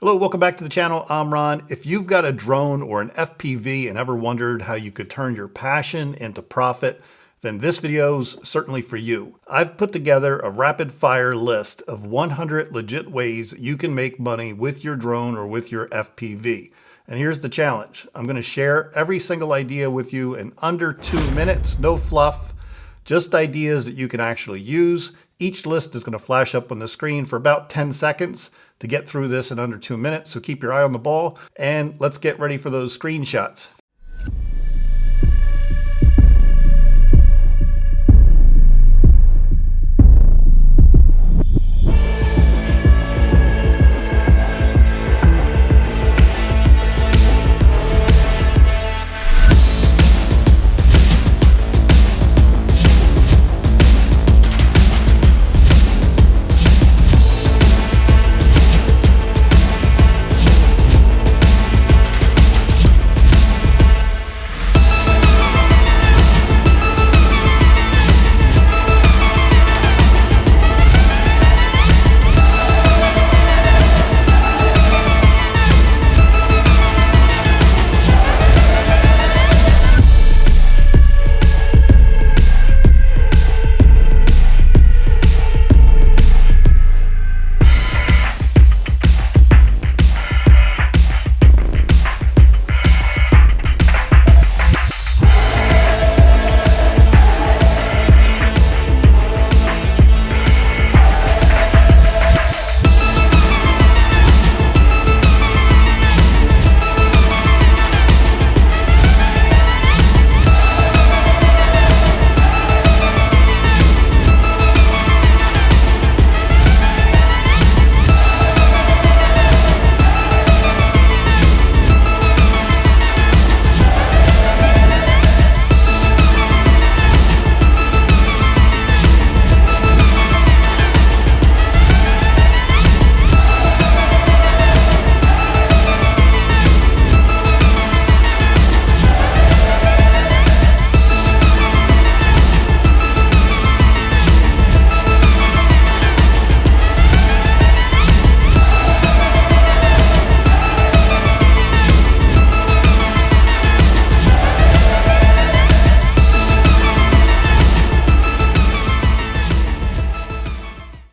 Hello, welcome back to the channel. I'm Ron. If you've got a drone or an FPV and ever wondered how you could turn your passion into profit, then this video's certainly for you. I've put together a rapid fire list of 100 legit ways you can make money with your drone or with your FPV. And here's the challenge. I'm going to share every single idea with you in under 2 minutes, no fluff, just ideas that you can actually use. Each list is going to flash up on the screen for about 10 seconds to get through this in under 2 minutes. So keep your eye on the ball and let's get ready for those screenshots.